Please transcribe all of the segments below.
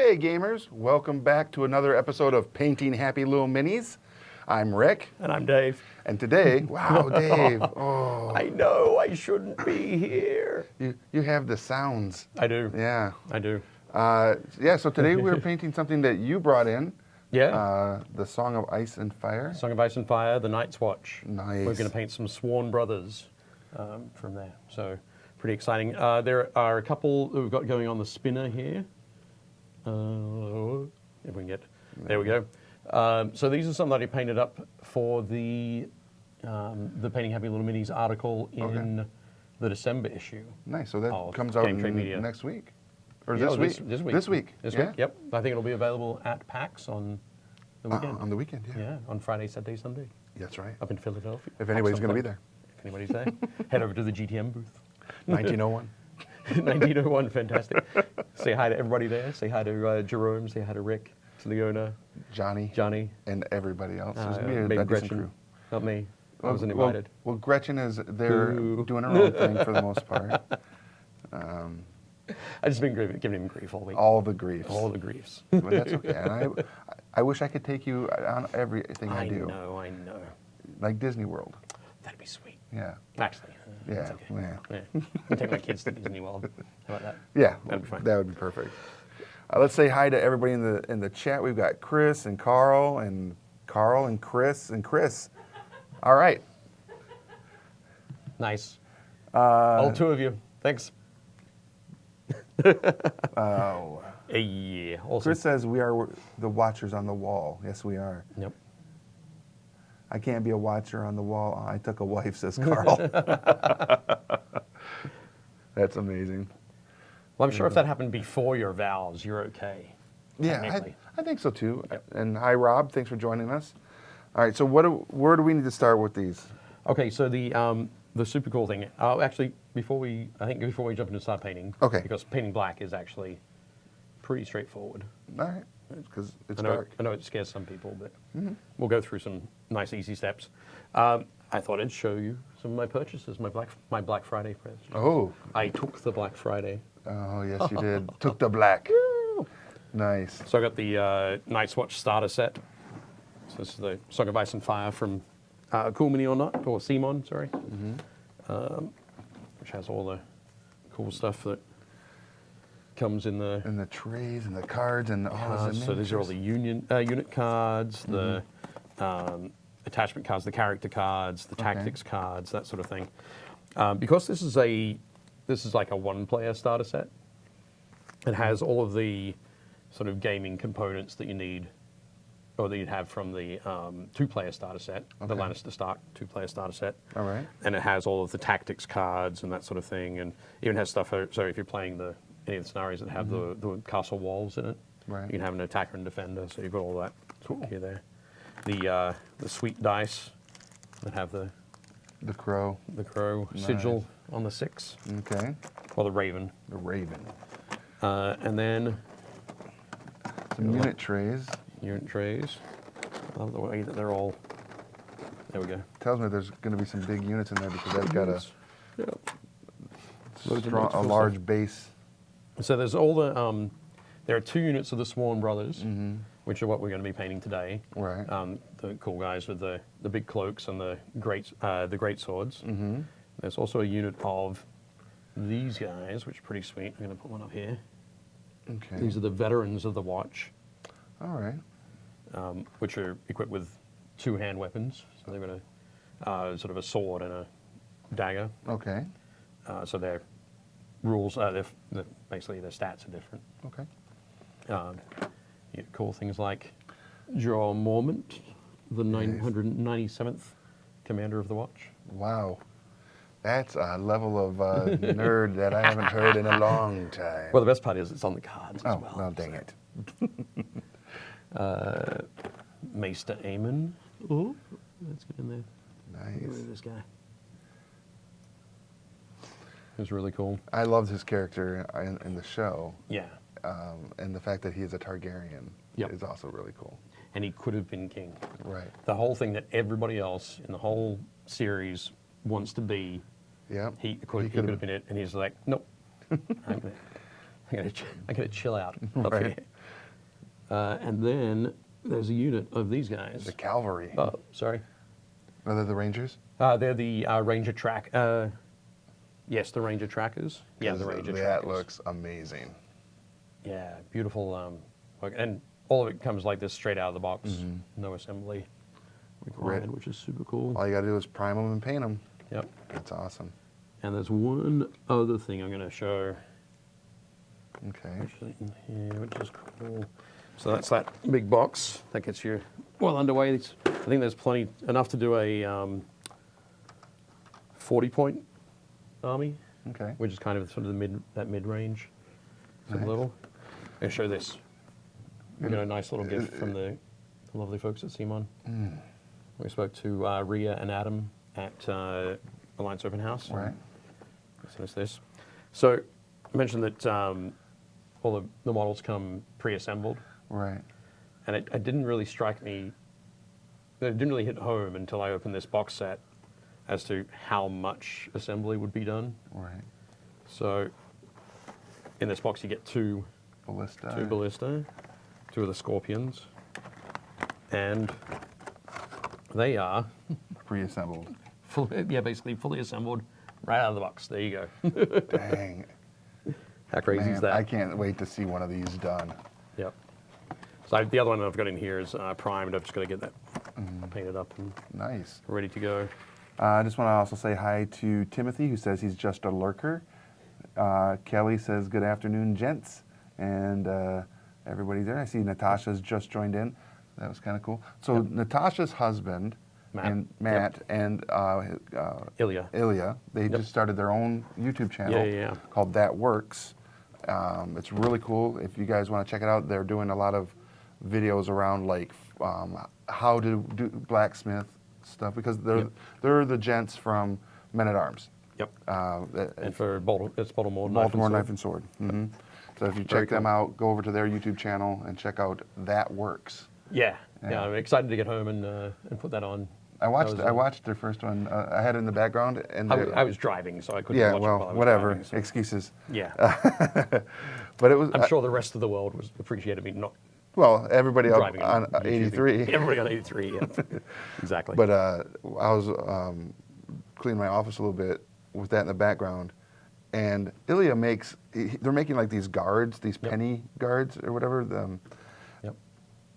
Hey gamers, welcome back to another episode of Painting Happy Little Minis. I'm Rick. And I'm Dave. And today, wow, Dave. Oh, I know, I shouldn't be here. you have the sounds. I do. Yeah. I do. Yeah, so today we're painting something that you brought in. Yeah. The Song of Ice and Fire. Song of Ice and Fire, The Night's Watch. Nice. We're going to paint some Sworn Brothers from there. So, pretty exciting. There are a couple that we've got going on the spinner here. If we can get, there we go. So these are some that I painted up for the Painting Happy Little Minis article in the December issue. Nice, so that of comes out Game Trade Media. next week. Or Yeah, this week? This week. This week, This yeah? week, yep. I think it'll be available at PAX on the weekend. On the weekend, yeah. Yeah, on Friday, Saturday, Sunday, That's right. up in Philadelphia. If anybody's going to be there. If anybody's there, head over to the GTM booth. 1901. 1901, fantastic. Say hi to everybody there. Say hi to Jerome. Say hi to Rick, to the owner, Johnny. and everybody else. There's gonna be a maybe decent Gretchen. crew. Not me. I wasn't invited. Well, Gretchen is there Boo. doing her own thing for the most part. I just been giving him grief all week. All the griefs. All the griefs. But that's okay. And I wish I could take you on everything I do. I know. Like Disney World. That'd be sweet. Yeah. Actually, Yeah. that's okay. Yeah. Yeah. I'll take my kids to Disney World. How about that? Yeah. That'd be fine. That would be perfect. Let's say hi to everybody in the chat. We've got Chris and Carl and Chris and Chris. All right. Nice. All two of you. Thanks. Oh. Yeah. Awesome. Chris says we are the watchers on the wall. Yes, we are. Yep. I can't be a watcher on the wall. I took a wife, says Carl. That's amazing. Well, I'm sure if that happened before your vows, you're okay. Yeah, technically. I think so too. Yep. And hi, Rob. Thanks for joining us. All right, so where do we need to start with these? Okay, so the super cool thing. Actually, before we jump into start painting. Okay. Because painting black is actually pretty straightforward. All right, because it's I know, dark. I know it scares some people, but Mm-hmm. we'll go through some nice, easy steps. I thought I'd show you some of my purchases, my Black Friday present. Oh. I took the Black Friday. Oh, yes, you did. Took the black. Nice. So I got the Night's Watch starter set. So this is the Song of Ice and Fire from Cool Mini or Not, or Simon, sorry. Which has all the cool stuff that comes in the... And the trays and the cards and all the so these are all the unit cards, the attachment cards, the character cards, the tactics cards, that sort of thing. Because this is like a one-player starter set. It has all of the sort of gaming components that you need, or that you'd have from the two-player starter set, the Lannister Stark two-player starter set. All right. And it has all of the tactics cards and that sort of thing, and even has stuff. So if you're playing any of the scenarios that have the castle walls in it, Right. you can have an attacker and defender. So you've got all that here there. The sweet dice that have the crow. crow sigil on the 6, Okay. or the raven, The raven. and then Some unit trays. unit trays. I love the way that they're all. There we go. Tells me there's going to be some big units in there because they've got Yep. a large base. So there's all the. There are 2 units of the Sworn Brothers, which are what we're going to be painting today. Right. The cool guys with the big cloaks and the great swords. Mm-hmm. There's also a unit of these guys, which are pretty sweet. I'm going to put one up here. Okay. These are the veterans of the watch, All right. which are equipped with 2 hand weapons. So they've got a sort of a sword and a dagger. Okay. So their rules, basically their stats are different. Okay. You get cool things like Jorah Mormont, the 997th commander of the watch. Wow. That's a level of nerd that I haven't heard in a long time. Well, the best part is it's on the cards as well. Well, dang it. Maester Aemon. Oh, let's get in there. Nice. Look at this guy. It was really cool. I loved his character in the show. Yeah. And the fact that he is a Targaryen is also really cool. And he could have been king. Right. The whole thing that everybody else in the whole series wants to be, Yeah. he could have been it. And he's like, nope. I'm gonna- I'm gonna chill out up Right. here. And then there's a unit of these guys. The cavalry. Oh, sorry. Are they the Rangers? They're the Ranger track. Yes, the Ranger trackers. Yeah, 'Cause the Ranger that trackers. looks amazing. Yeah, beautiful. Work. And all of it comes like this straight out of the box. Mm-hmm. No assembly required, which is super cool. All you got to do is prime them and paint them. Yep. That's awesome. And there's one other thing I'm going to show, Okay. actually, in here, which is cool. So that's that big box that gets you well underway. I think there's plenty, enough to do a 40-point army, Okay. which is kind of sort of that mid-range sort of Nice. level. I'm going to show this. We got a nice little gift from the lovely folks at CMON. We spoke to Rhea and Adam at Alliance Open House. Right. So it's this. So I mentioned that all the models come pre-assembled, Right. and it didn't really strike me, it didn't really hit home until I opened this box set as to how much assembly would be done. Right. So in this box you get two Ballista. Ballista, two of the Scorpions, and they are Pre-assembled. basically fully assembled right out of the box. There you go. Dang. How crazy is Man, that? I can't wait to see one of these done. Yep. So the other one I've got in here is primed. I've just got to get that painted up and Nice. ready to go. I just want to also say hi to Timothy, who says he's just a lurker. Kelly says, good afternoon, gents. And everybody's there. I see Natasha's just joined in. That was kind of cool. So Natasha's husband, Matt and Ilya. they just started their own YouTube channel Yeah. called That Works. It's really cool. If you guys want to check it out, they're doing a lot of videos around like how to do blacksmith stuff, because they're the gents from Men at Arms. Yep. And And for Baltimore Knife and Sword. Mm-hmm. So if you check them out, go over to their YouTube channel and check out That Works. Yeah. Yeah. I'm excited to get home and put that on. I watched That was, watched their first one. I had it in the background, and I was driving, so I couldn't yeah, watch it while I well, was whatever driving, so- excuses. Yeah. But it was I'm sure the rest of the world was appreciated me not well, everybody up driving on and YouTubing. 83. Everybody on 83, yeah. Exactly. But I was cleaning my office a little bit with that in the background, and Ilya they're making like these guards, these penny guards or whatever. Yep.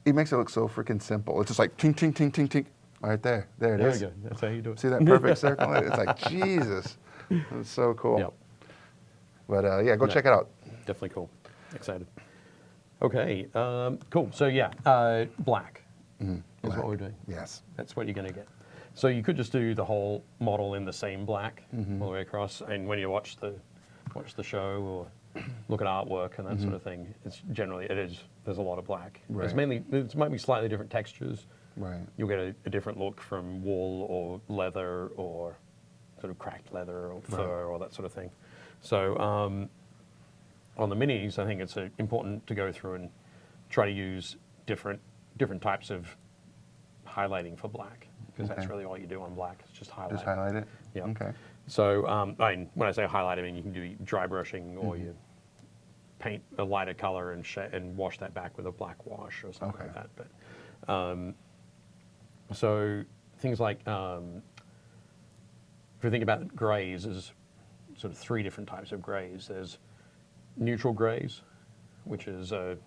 He makes it look so freaking simple. It's just like ting, ting, ting, ting, ting. Right there. There it There is. you go. That's how you do it. See that perfect circle? It's like, Jesus. It's so cool. Yep. But yeah, go check it out. Definitely cool. Excited. Okay, cool. So yeah, black is what we're doing. Yes. That's what you're going to get. So you could just do the whole model in the same black Mm-hmm. all the way across, and when you watch the show or look at artwork and that sort of thing, it's generally there's a lot of black. Mm-hmm. Right. It's mainly it might be slightly different textures. Right. You'll get a different look from wool or leather or sort of cracked leather or fur or that sort of thing. So on the minis, I think it's important to go through and try to use different types of highlighting for black, because that's Okay. really all you do on black. It's just highlight. Just highlight it? Yeah. Okay. So I mean, when I say highlight, I mean you can do dry brushing or you paint a lighter color and wash that back with a black wash or something like that. But so things like if you think about grays, there's sort of three different types of grays. There's neutral grays, which is sort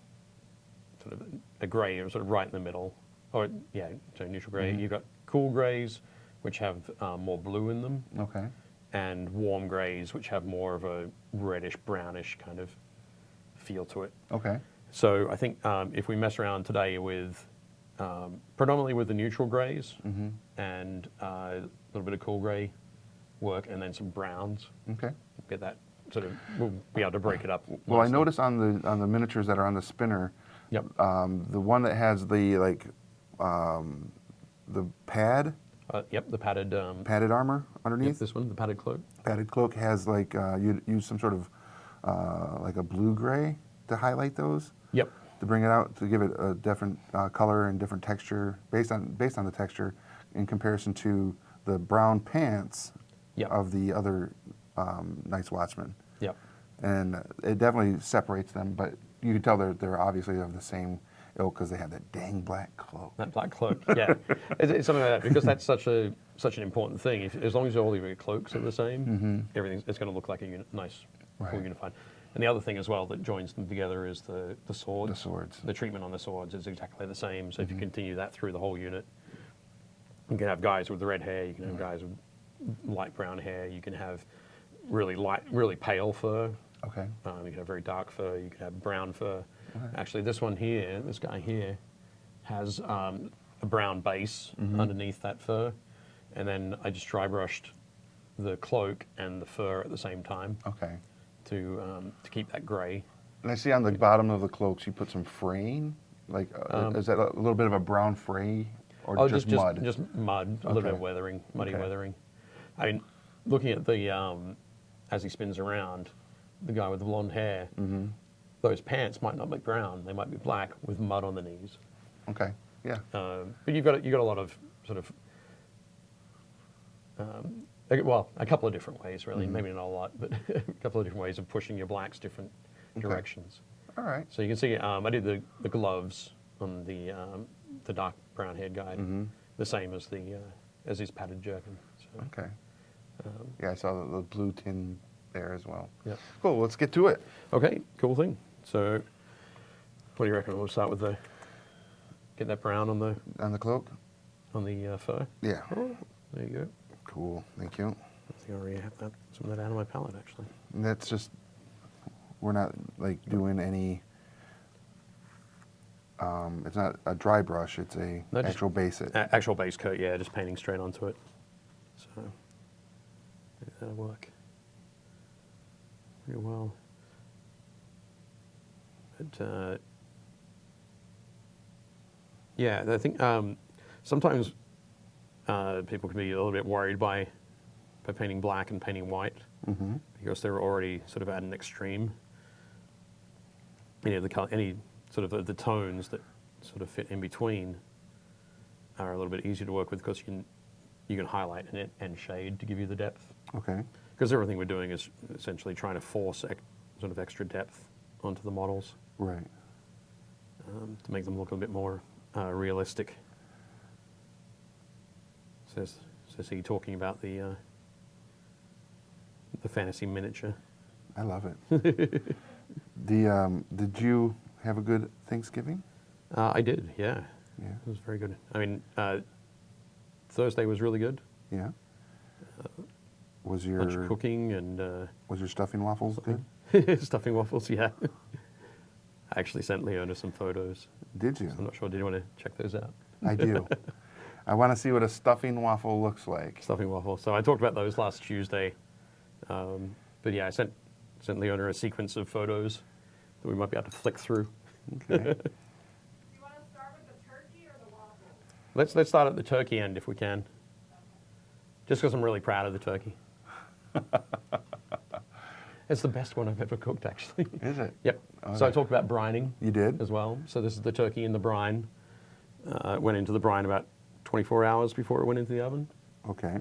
of a gray sort of right in the middle. Or yeah, so neutral gray. You've got cool grays, which have more blue in them, Okay. and warm grays, which have more of a reddish brownish kind of feel to it. Okay. So I think if we mess around today with predominantly with the neutral grays and a little bit of cool gray work, and then some browns, Okay. get that sort of, we'll be able to break it up. Well, I nicely. noticed on the miniatures that are on the spinner, Yep. the one that has the the Yep, the padded. padded armor Yep, underneath. this one, the padded cloak. Padded cloak has like you use some sort of like a blue gray to highlight those, Yep. to bring it out, to give it a different color and different texture based on the texture, in comparison to the brown pants Yep. of the other Night's Watchman. Yep. and it definitely separates them. But you can tell they're obviously of the same ilk because they have that dang black cloak. That black cloak, yeah, it's something like that because that's such an important thing. As long as all of your cloaks are the same, it's going to look like a nice, full Right. unified. And the other thing as well that joins them together is the swords. The swords. The treatment on the swords is exactly the same. So if you continue that through the whole unit, you can have guys with the red hair. You can have guys with light brown hair. You can have really light, really pale fur. Okay. You can have very dark fur. You can have brown fur. Actually, this one here, this guy here, has a brown base underneath that fur, and then I just dry brushed the cloak and the fur at the same time Okay. to keep that grey. And I see on the bottom of the cloaks you put some fraying. Like, is that a little bit of a brown fray, or just mud? Just mud, a little bit of Okay. weathering, muddy Okay. weathering. I mean, looking at the as he spins around, the guy with the blonde hair, those pants might not be brown; they might be black with mud on the knees. Okay. Yeah. But you've got a lot of sort of well, a couple of different ways, really. Maybe not a lot, but a couple of different ways of pushing your blacks different directions. All right. So you can see, I did the gloves on the dark brown haired guy, the same as as his padded jerkin. So, Okay. Yeah, I saw the blue tin there as well. Yep. Cool. Let's get to it. okay, cool thing. So, what do you reckon? We'll start with get that brown on the On the cloak. fur. Yeah. Oh, there you go. Cool. Thank you. I think I already have some of that out of my palette actually. And that's just, we're not like doing any. It's not a dry brush. It's a No, just actual base it. Actual base coat, yeah, just painting straight onto it. So maybe that'll work pretty well. But yeah, I think sometimes people can be a little bit worried by painting black and painting white because they're already sort of at an extreme. Any sort of the tones that sort of fit in between are a little bit easier to work with because you can highlight and shade to give you the depth. Okay. Because everything we're doing is essentially trying to force sort of extra depth onto the models Right. to make them look a bit more realistic. So see, talking about the fantasy miniature. I love it. Did you have a good Thanksgiving? I did, yeah. Yeah. It was very good. I mean, Thursday was really good. Yeah. Was Bunch of your cooking and was your stuffing waffles good? stuffing waffles, yeah. I actually sent Leona some photos. Did you? I'm not sure. Did you want to check those out? I do. I want to see what a stuffing waffle looks like. Stuffing waffles. So I talked about those last Tuesday. But yeah, I sent Leona a sequence of photos that we might be able to flick through. Okay. Do you want to start with the turkey or the waffles? Let's start at the turkey end if we can. Just because I'm really proud of the turkey. It's the best one I've ever cooked, actually. Is it? Yep. So I talked about brining. You did? As well. So this is the turkey in the brine. It went into the brine about 24 hours before it went into the oven. Okay.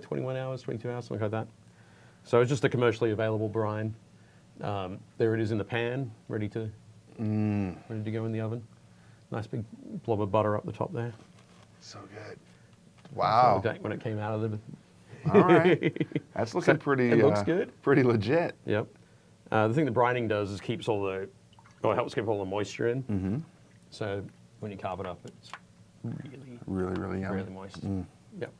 21 hours, 22 hours, something like that. So it's just a commercially available brine. There it is in the pan, ready to go in the oven. Nice big blob of butter up the top there. So good. Wow. So when it came out of the... All right. That's looking pretty. It looks good. Pretty legit. Yep. The thing the brining does is keeps it helps keep all the moisture in. Mm-hmm. So when you carve it up, it's Really yummy. really moist. Yep.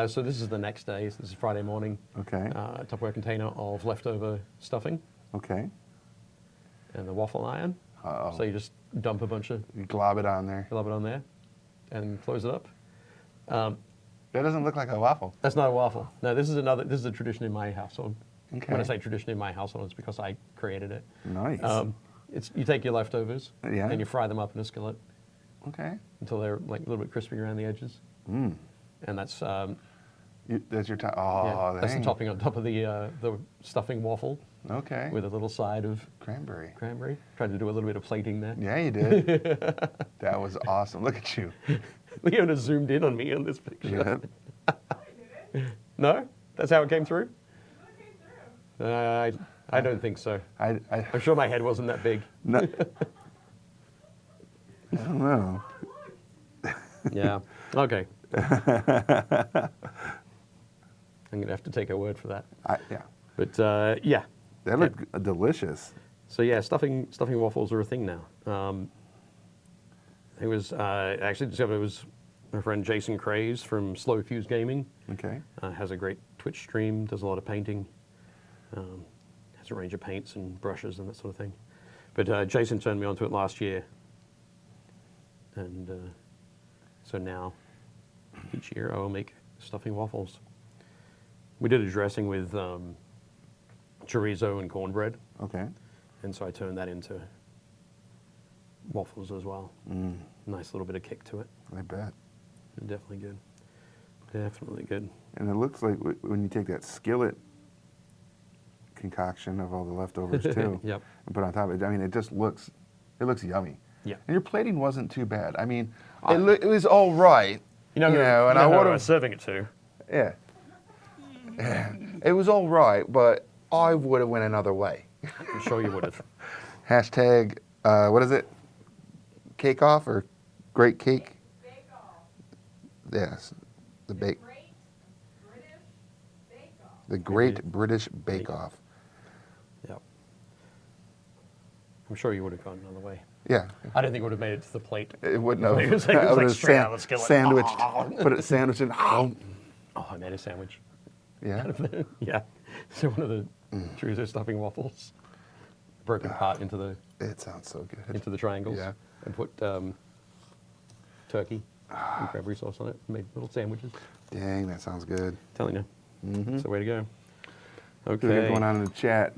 So this is the next day. So this is Friday morning. Okay. Tupperware container of leftover stuffing Okay. and the waffle iron. Uh-oh. So you just dump a bunch of You glob it on there. it on there and close it up. That doesn't look like a waffle. That's not a waffle. No, this is a tradition in my household. Okay. When I say tradition in my household, it's because I created it. Nice. You take your leftovers Yeah. and you fry them up in a skillet Okay. until they're like a little bit crispy around the edges. Mm. And that's That's your time. yeah, Oh, that's the dang. topping on top of the stuffing waffle Okay. with a little side of Cranberry. cranberry. Tried to do a little bit of plating there. Yeah, you did. That was awesome. Look at you. Leona zoomed in on me in this picture. Yeah. No, that's how it came through. What came through? I don't think so. I I'm sure my head wasn't that big. no, I don't know. Yeah. Okay. I'm gonna have to take her word for that. Yeah, But yeah. they look delicious. So yeah, stuffing waffles are a thing now. It was actually discovered it was my friend Jason Craze from Slow Fuse Gaming. Okay. Has a great Twitch stream, does a lot of painting, has a range of paints and brushes and that sort of thing. But Jason turned me onto it last year, and so now each year I will make stuffing waffles. We did a dressing with chorizo and cornbread, Okay. and so I turned that into waffles as well. Nice little bit of kick to it. I bet. Definitely good. Definitely good. And it looks like when you take that skillet concoction of all the leftovers too, Yep. and put on top of it, I mean, it looks yummy. Yeah. And your plating wasn't too bad. I mean, it was all right. You know, and I would I was have, serving it to. yeah. It was all right, but I would have went another way. I'm sure you would have. Hashtag, what is it? Cake off or great cake? Bake Off. Yes, the bake. Great British Bake Off. The Great British Bake Off. Yep. I'm sure you would have gone another way. Yeah, I don't think it would have made it to the plate. it wouldn't have. It was like- it was I like would have straight out of the skillet. sandwiched, put it sandwiched in. Oh, I made a sandwich. Yeah, Yeah. So one of the chorizo stuffing waffles, broken apart into the it sounds so good. triangles. Yeah. And put turkey and cranberry sauce on it. Made little sandwiches. Dang, that sounds good. Telling you. It's the way to go. What we got Okay. going on in the chat.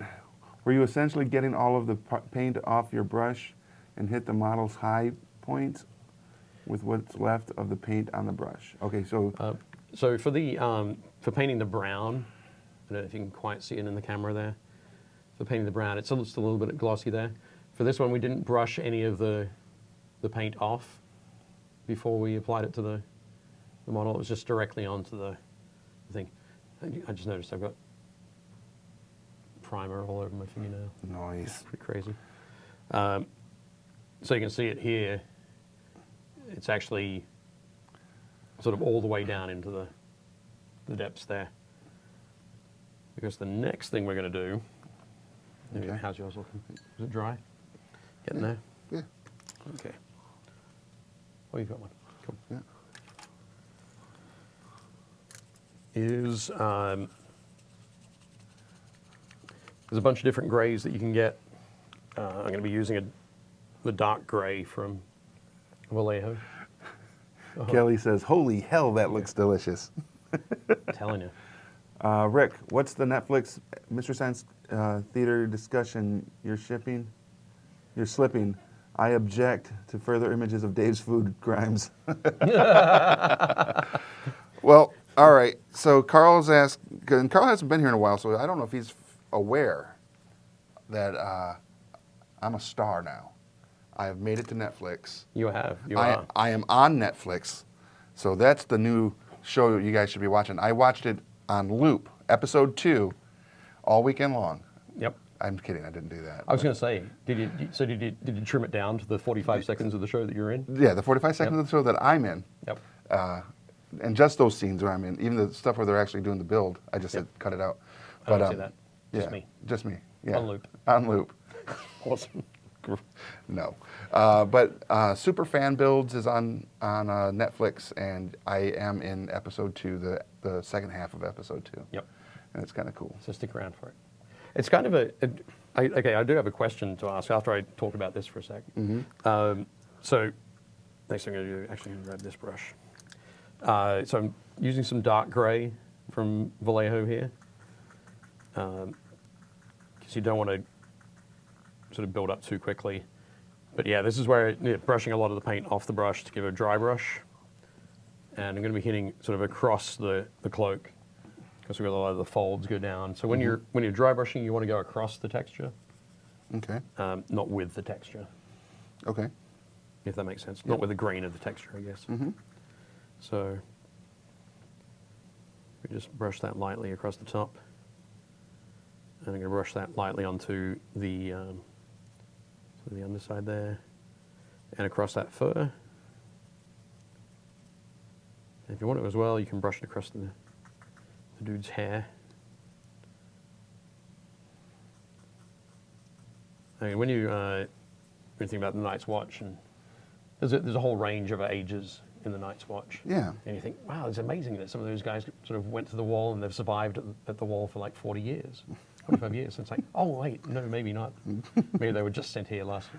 Were you essentially getting all of the paint off your brush and hit the model's high points with what's left of the paint on the brush? Okay, so So for the for painting the brown, I don't know if you can quite see it in the camera there. For painting the brown, it's still a little bit glossy there. For this one, we didn't brush any of the paint off before we applied it to the model. It was just directly onto the thing. I just noticed I've got primer all over my fingernail. noise. Pretty crazy. So you can see it here. It's actually sort of all the way down into the depths there. Because the next thing we're going to do, maybe Okay. how's yours looking? Is it dry? Getting there? Yeah, Okay. Oh, you've got one. Cool. yeah. Is there's a bunch of different grays that you can get. I'm going to be using the dark gray from Vallejo. Kelly says, "Holy hell, that looks delicious." Telling you. Rick, what's the Netflix Mystery Science Theater discussion you're shipping? You're slipping. I object to further images of Dave's food crimes. Well, all right. So Carl's asked, and Carl hasn't been here in a while, so I don't know if he's aware that I'm a star now. I have made it to Netflix. You have. You are. I am on Netflix, so that's the new show you guys should be watching. I watched it on loop, episode 2, all weekend long. Yep. I'm kidding, I didn't do that. I was going to say, did you trim it down to the 45 seconds of the show that you're in? Yeah, the 45 seconds of the show that I'm in, Yep. and just those scenes where I'm in, even the stuff where they're actually doing the build, I just said cut it out. I don't see that. Just yeah, me. Just me. Yeah. On loop. On loop. Awesome. No. But Super Fan Builds is on Netflix, and I am in episode 2, the second half of episode 2. Yep. And it's kind of cool. So stick around for it. It's kind of I do have a question to ask after I talk about this for a sec. So next thing I'm going to do, actually grab this brush. So I'm using some dark gray from Vallejo here. Because you don't want to sort of build up too quickly. But yeah, this is where brushing a lot of the paint off the brush to give a dry brush. And I'm going to be hitting sort of across the cloak because we've got a lot of the folds go down. So when you're dry brushing, you want to go across the texture, Okay. not with the texture, Okay. if that makes sense. Not with the grain of the texture, I guess. So we just brush that lightly across the top. And I'm going to brush that lightly onto the underside there and across that fur. And if you want to as well, you can brush it across the dude's hair. I mean, when you think about the Night's Watch, and there's a whole range of ages in the Night's Watch. Yeah. And you think, wow, it's amazing that some of those guys sort of went to the wall and they've survived at the wall for like 40 years, 45 years. And it's like, oh, wait, no, maybe not. Maybe they were just sent here last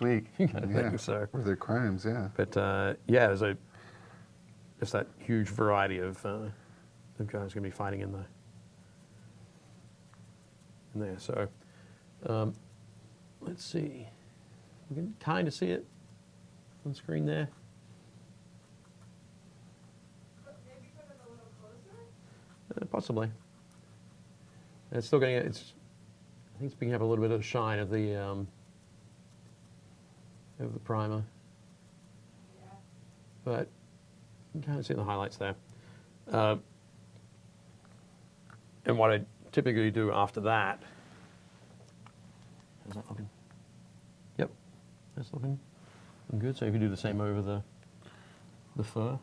week. kind of Yeah. thing. So, For their crimes, yeah. but yeah, there's just that huge variety of guys going to be fighting in there. So, let's see. You can kind of see it on the screen there. Maybe put it a little closer? Possibly. It's still getting. I think it's picking up a little bit of the shine of the primer, Yeah. but you can kind of see the highlights there. And what I typically do after that. How's that looking? Yep, that's looking good. So if you do the same over the fur,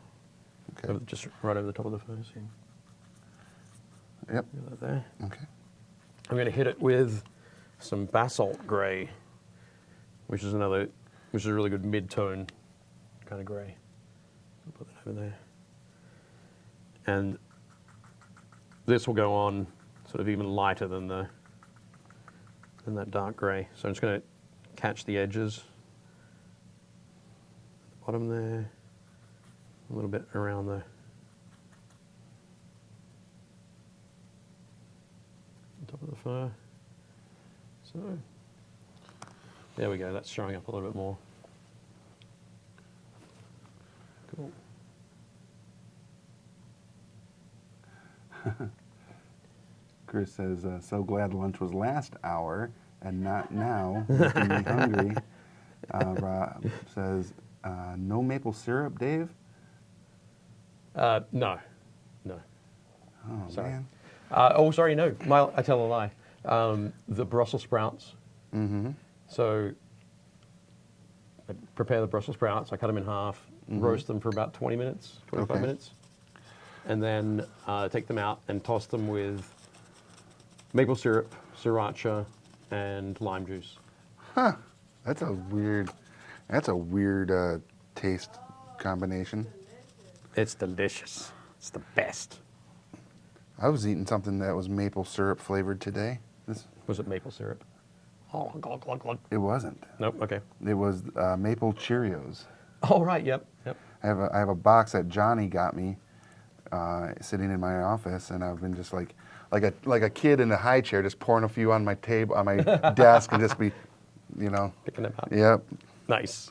Okay. just right over the top of the fur, so you Yep. do that there. Okay. I'm going to hit it with some basalt gray, which is a really good mid-tone kind of gray. I'll put that over there. And this will go on sort of even lighter than that dark gray. So I'm just going to catch the edges, the bottom there, a little bit around the top of the fur. So there we go, that's showing up a little bit more. Cool. Chris says, so glad lunch was last hour and not now, making me hungry. Rob says, no maple syrup, Dave? No. Oh, Sorry. man. Sorry, no. I tell a lie. The Brussels sprouts. Mm-hmm. So I prepare the Brussels sprouts. I cut them in half, roast them for about 20 minutes, 25 Okay. minutes, and then take them out and toss them with maple syrup, sriracha, and lime juice. Huh. That's a weird taste combination. It's delicious. It's the best. I was eating something that was maple syrup flavored today. Was it maple syrup? Oh, glug, glug, glug. It wasn't. Nope, okay. It was maple Cheerios. Oh, right, yep. I have a box that Johnny got me sitting in my office, and I've been just like a kid in a high chair, just pouring a few on my table, on my desk, and just be, Picking them up. Yep. Nice.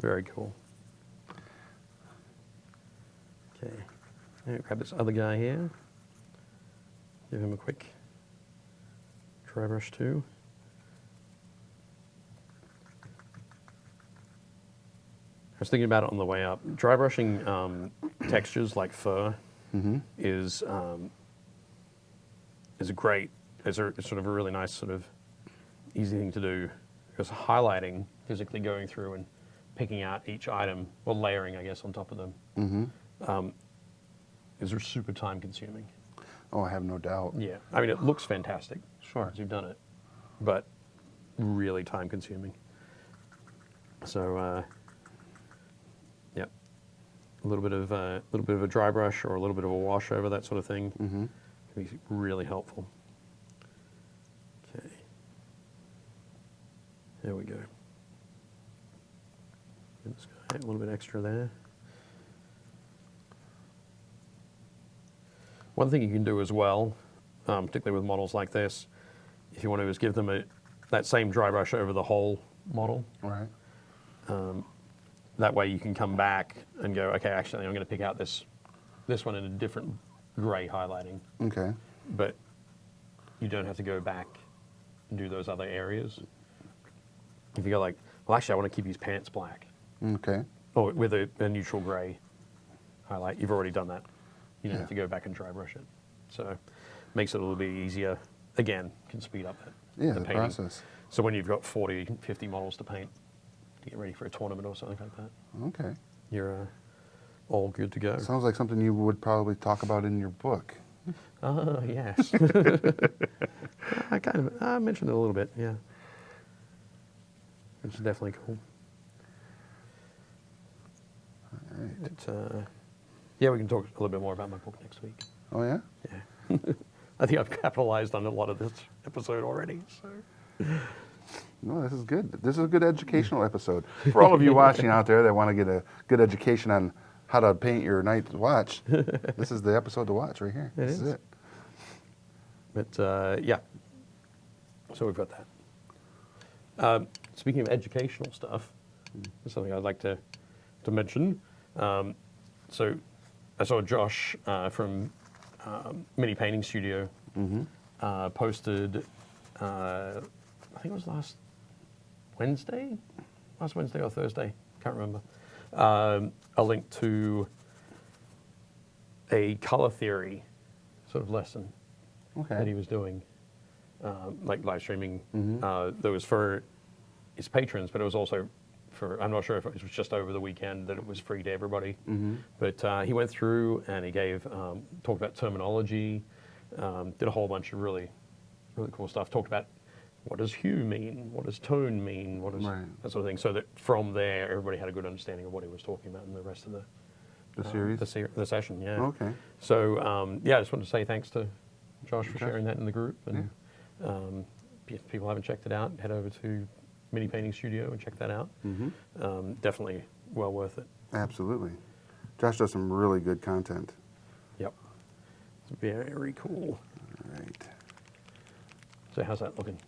Very cool. Okay. Now grab this other guy here. Give him a quick dry brush too. I was thinking about it on the way up. Dry brushing textures like fur is great. It's sort of a really nice sort of easy thing to do, because highlighting, physically going through and picking out each item, or layering, I guess, on top of them, is super time consuming. Oh, I have no doubt. Yeah, I mean, it looks fantastic. Sure. Because you've done it, but really time consuming. So, yeah, a little bit of a dry brush or a little bit of a wash over, that sort of thing, can be really helpful. Okay, there we go. Give this guy a little bit extra there. One thing you can do as well, particularly with models like this, if you want to, is give them that same dry brush over the whole model. All right. That way you can come back and go, okay, actually I'm going to pick out this one in a different gray highlighting. Okay. But you don't have to go back and do those other areas. If you go like, well, actually I want to keep his pants black, Okay. or with a neutral gray highlight, you've already done that. You don't Yeah. have to go back and dry brush it. So makes it a little bit easier. Again, can speed up Yeah, the painting. process. So when you've got 40, 50 models to paint to get ready for a tournament or something like that, Okay. you're all good to go. Sounds like something you would probably talk about in your book. Yes. I mentioned it a little bit, yeah. Which is definitely cool. All right. Yeah, we can talk a little bit more about my book next week. Oh, yeah? Yeah. I think I've capitalized on a lot of this episode already. So. No, this is good. This is a good educational episode. For all of you watching out there that want to get a good education on how to paint your Night's Watch, this is the episode to watch right here. This is it. But yeah, so we've got that. Speaking of educational stuff, there's something I'd like to mention. So I saw Josh from Mini Painting Studio posted, I think it was last Wednesday or Thursday, can't remember, a link to a color theory sort of lesson that he Okay. was doing, like live streaming. That was for his patrons, but it was also for, I'm not sure if it was just over the weekend that it was free to everybody. But he went through and he gave, talked about terminology, did a whole bunch of really cool stuff, talked about what does hue mean, what does tone mean, what does Right. that sort of thing. So that from there, everybody had a good understanding of what he was talking about in the rest of The series? the session, yeah. Okay. So, yeah, I just wanted to say thanks to Josh for sharing that in the group. And if people haven't checked it out, head over to Mini Painting Studio and check that out. Definitely well worth it. Absolutely. Josh does some really good content. Yep. It's very cool. All right. So how's that looking?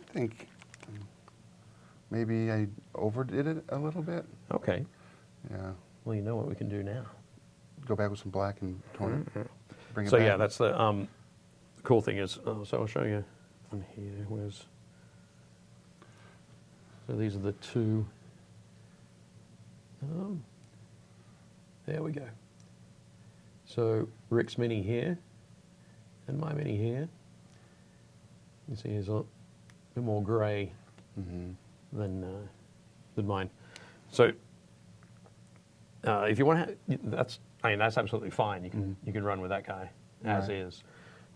I think maybe I overdid it a little bit. Okay. Yeah. Well, you know what we can do now. Go back with some black and tone it. Bring it So back. yeah, that's the cool thing is, so I'll show you on here. So these are the two. There we go. So Rick's Mini here and my Mini here. You see there's a bit more grey than mine. So if you want to, that's absolutely fine. You can run with that guy as Right. is.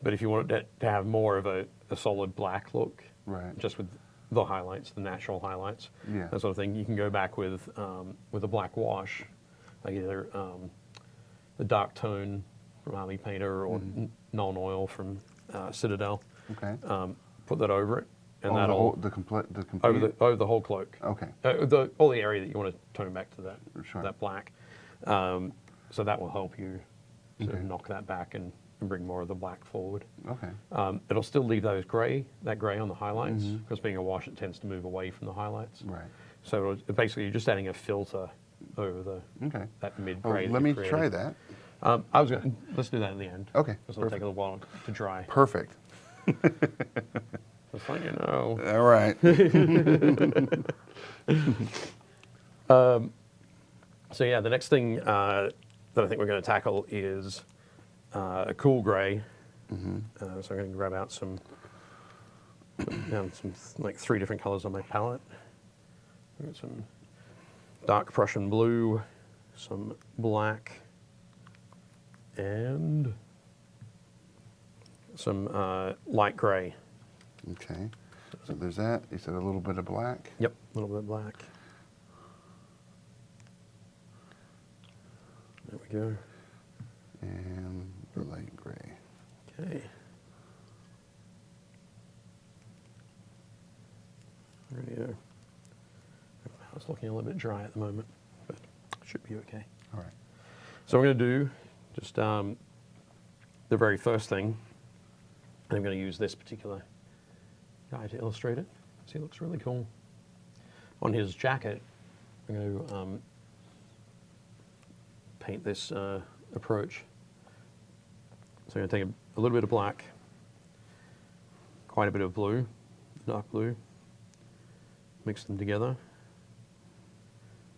But if you want it to have more of a solid black look, Right. just with the highlights, the natural highlights, Yeah. that sort of thing, you can go back with a black wash, like either the dark tone from Army Painter or non-oil from Citadel. Okay. Put that over it, and Oh, that'll the complete. over the whole cloak. Okay. All the area that you want to tone back to that Sure. that black. So that will help you sort of knock that back and bring more of the black forward. Okay. It'll still leave that gray on the highlights, because being a wash, it tends to move away from the highlights. Right. So basically, you're just adding a filter over Okay. that mid Oh, gray. let me try that. Let's do that in the end. Okay, Because it'll take a little while to dry. Perfect. Just let you know. All right. So yeah, the next thing that I think we're going to tackle is a cool gray. So I'm going to grab out some like 3 different colors on my palette. I've got some dark Prussian blue, some black, and some light gray. Okay. So there's that. You said a little bit of black. Yep, a little bit of black. There we go. And the light gray. Okay. There we go. It's looking a little bit dry at the moment, but it should be okay. All right. So I'm going to do just the very first thing, and I'm going to use this particular guy to illustrate it. See, it looks really cool. On his jacket, I'm going to paint this approach. So I'm going to take a little bit of black, quite a bit of blue, dark blue, mix them together.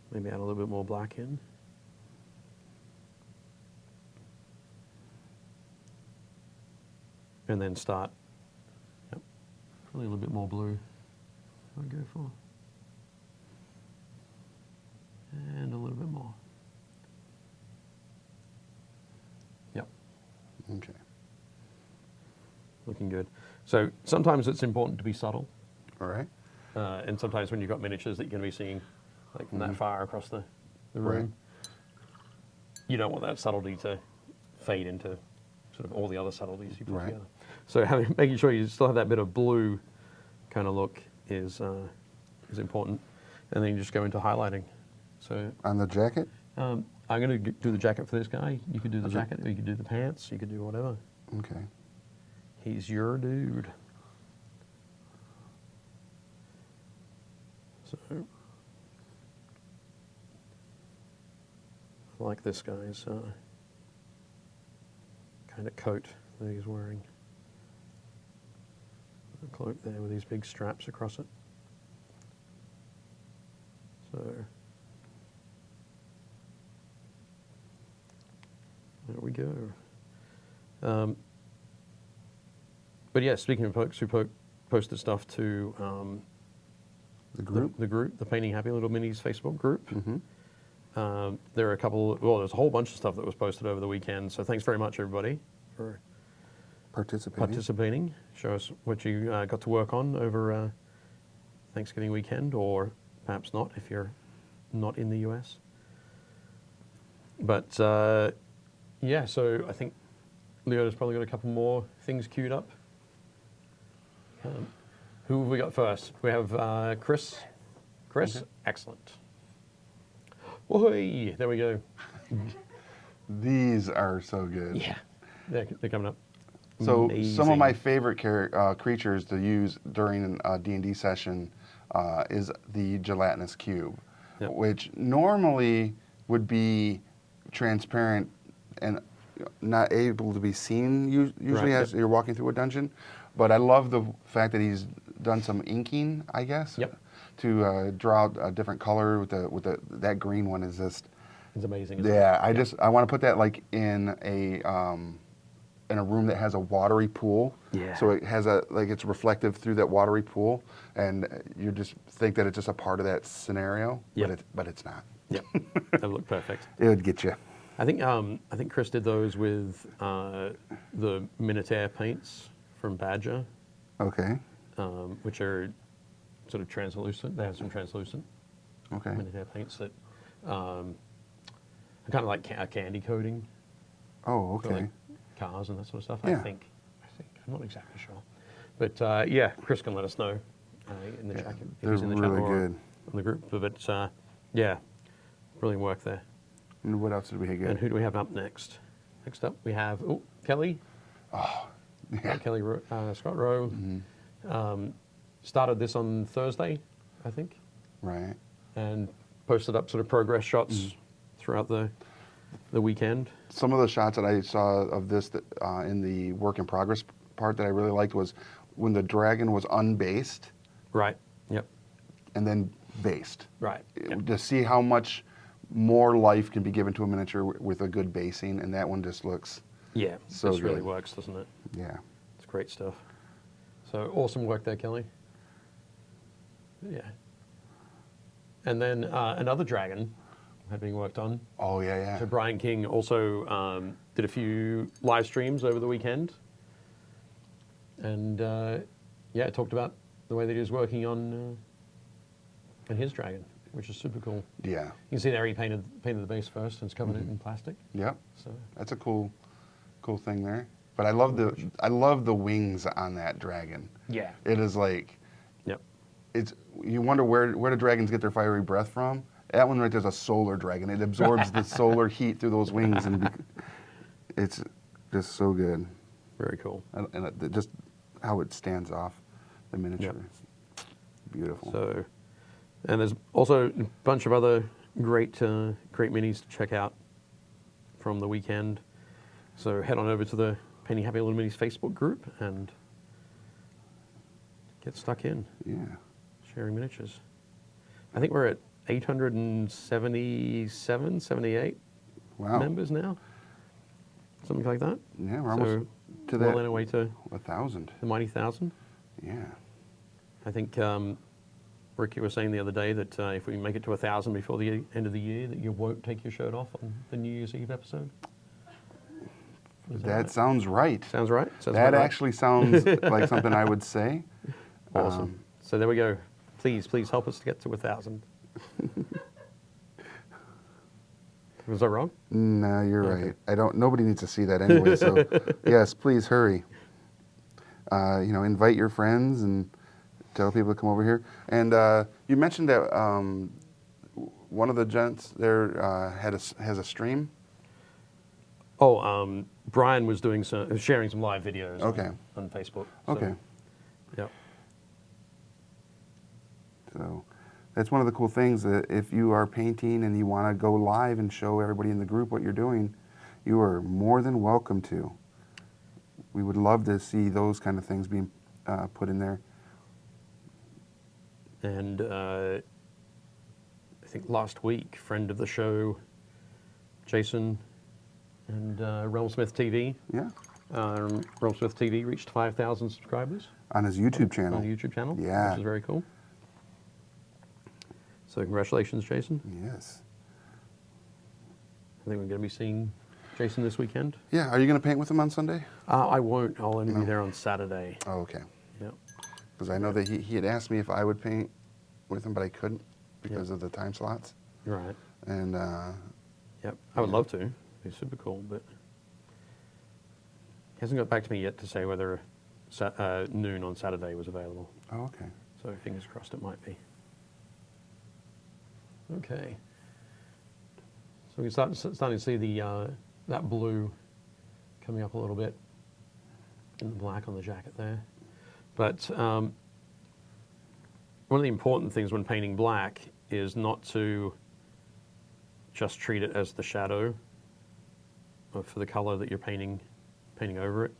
Maybe add a little bit more black in. and then start. Yep. Probably a little bit more blue. I'll go for. And a little bit more. Yep. Okay. Looking good. So sometimes it's important to be subtle. All right. And sometimes when you've got miniatures that you're going to be seeing, like from that far across the Right. room, you don't want that subtlety to fade into sort of all the other subtleties you put Right. together. So making sure you still have that bit of blue kind of look is important. And then you just go into highlighting. So On the jacket? I'm going to do the jacket for this guy. You could do the jacket, or you could do the pants, you could do whatever. Okay. He's your dude. So, I like this guy's kind of coat that he's wearing. A cloak there with these big straps across it. So, there we go. But yeah, speaking of folks who posted stuff to The group? the Painting Happy Little Minis Facebook group. Mm-hmm. There are a couple, well, there's a whole bunch of stuff that was posted over the weekend. So thanks very much, everybody, for participating. Show us what you got to work on over Thanksgiving weekend, or perhaps not if you're not in the US. But yeah, so I think Leo's probably got a couple more things queued up. Who have we got first? We have Chris. Chris, excellent. Whoa, there we go. These are so good. Yeah, they're coming up. So some of my Amazing. favorite creatures to use during a D&D session is the gelatinous cube, Yep. which normally would be transparent and not able to be seen usually Right, as yep. you're walking through a dungeon. But I love the fact that he's done some inking, I guess, Yep. to draw out a different color with that green one is just. It's amazing. Isn't Yeah, it? I want to put that like in a room that has a watery pool. Yeah. So it has it's reflective through that watery pool, and you just think that it's just a part of that scenario. Yep. But it's not. Yep, they look perfect. It would get you. I think Chris did those with the Minotaur paints from Badger, Okay. which are sort of translucent. They have some translucent Okay. Minotaur paints that are kind of like a candy coating Oh, for okay. like cars and that sort of stuff. Yeah. I think I'm not exactly sure, but yeah, Chris can let us know in the Yeah, chat if they're he's in the chat really or good. on the group. But yeah, brilliant work there. And what else did we And get? who do we have up next? Next up, we have Kelly. Yeah. Kelly Scott Rowe. Started this on Thursday, I think, Right. and posted up sort of progress shots throughout the weekend. Some of the shots that I saw of this in the work in progress part that I really liked was when the dragon was unbased Right. Yep. and then based. Right. Yep. To see how much more life can be given to a miniature with a good basing, and that one just looks, Yeah. So this really good. works, doesn't it? yeah. It's great stuff. So awesome work there, Kelly. Yeah. And then another dragon had been worked on. Oh, yeah, So yeah. Brian King also did a few live streams over the weekend, and yeah, talked about the way that he was working on his dragon, which is super cool. Yeah. You can see there he painted the base first and it's covered it in plastic. Yep. So That's a cool thing there. But I love the wings on that dragon. yeah, It is like, yep, you wonder where do dragons get their fiery breath from? That one right there's a solar dragon. It absorbs the solar heat through those wings, and it's just so good. very cool. And just how it stands off the miniature. Beautiful. So, and there's also a bunch of other great minis to check out from the weekend. So head on over to the Painting Happy Little Minis Facebook group and get stuck in Yeah. sharing miniatures. I think we're at 877, 78 Wow. members now, something like that. Yeah, we're So almost To well that on our way to 1,000. the mighty 1,000. Yeah. I think Ricky was saying the other day that if we make it to 1,000 before the end of the year, that you won't take your shirt off on the New Year's Eve episode. Is That right? sounds right. Sounds right? Sounds That about right? actually sounds like something I would say. Awesome. So there we go. Please help us to get to 1,000. Was I wrong? No, you're Okay. right. Nobody needs to see that anyway. So, yes, please hurry. Invite your friends and tell people to come over here. And you mentioned that one of the gents there has a stream. Oh, Brian was sharing some live videos Okay. on Facebook. Okay. Yep. So that's one of the cool things, that if you are painting and you want to go live and show everybody in the group what you're doing, you are more than welcome to. We would love to see those kind of things being put in there. And I think last week, friend of the show, Jason, and Realmsmith TV. Yeah. Realmsmith TV reached 5,000 subscribers On his YouTube channel. on the YouTube channel, Yeah. which is very cool. So congratulations, Jason. Yes. I think we're going to be seeing Jason this weekend. Yeah. Are you going to paint with him on Sunday? I won't. I'll only be No. there on Saturday. Oh, okay. Yep. Because I know that he had asked me if I would paint with him, but I couldn't because of the time slots. Right. And Yep. I would love to. It'd be super cool, but he hasn't got back to me yet to say whether noon on Saturday was available. oh, okay. So fingers crossed it might be. Okay. So we starting to see the that blue coming up a little bit, and the black on the jacket there. But one of the important things when painting black is not to just treat it as the shadow for the color that you're painting over it,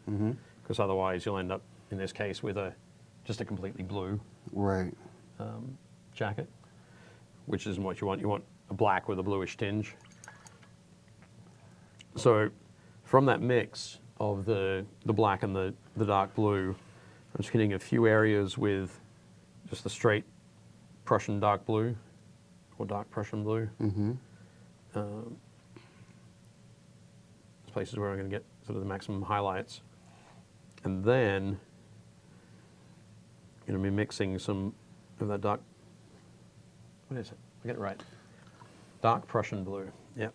because otherwise you'll end up, in this case, with just a completely blue Right. jacket, which isn't what you want. You want a black with a bluish tinge. So from that mix of the black and the dark blue, I'm just getting a few areas with just the straight Prussian dark blue or dark Prussian blue. Mm-hmm. Places where I'm going to get sort of the maximum highlights. And then I'm going to be mixing some of that dark, what is it? I get it right. Dark Prussian blue, yep.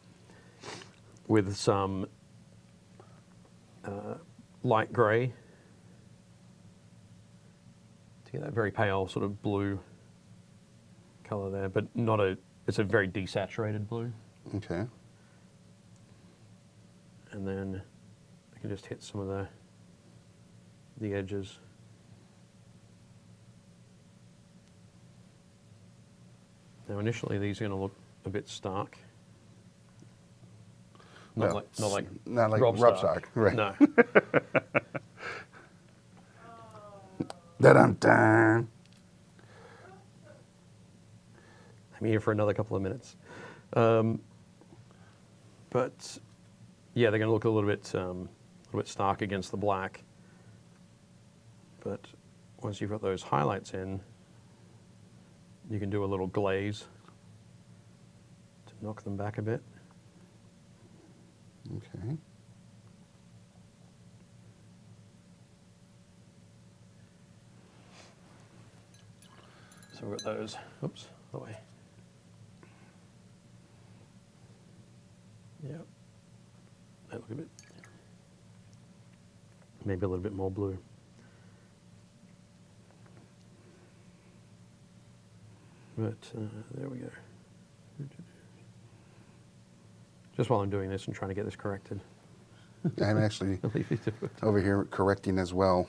With some light gray to get that very pale sort of blue color there, but it's a very desaturated blue. Okay. And then I can just hit some of the edges. Now initially these are going to look a bit stark. Not like Rob Stark, right. No. Da-dum-dum. I'm here for another couple of minutes. But yeah, they're going to look a little bit stark against the black. But once you've got those highlights in, you can do a little glaze to knock them back a bit. Okay. So we've got those. Oops, the way. Yep. That look a bit. Maybe a little bit more blue. But there we go. Just while I'm doing this and trying to get this corrected. I'm actually I'll leave you to it. over here correcting as well.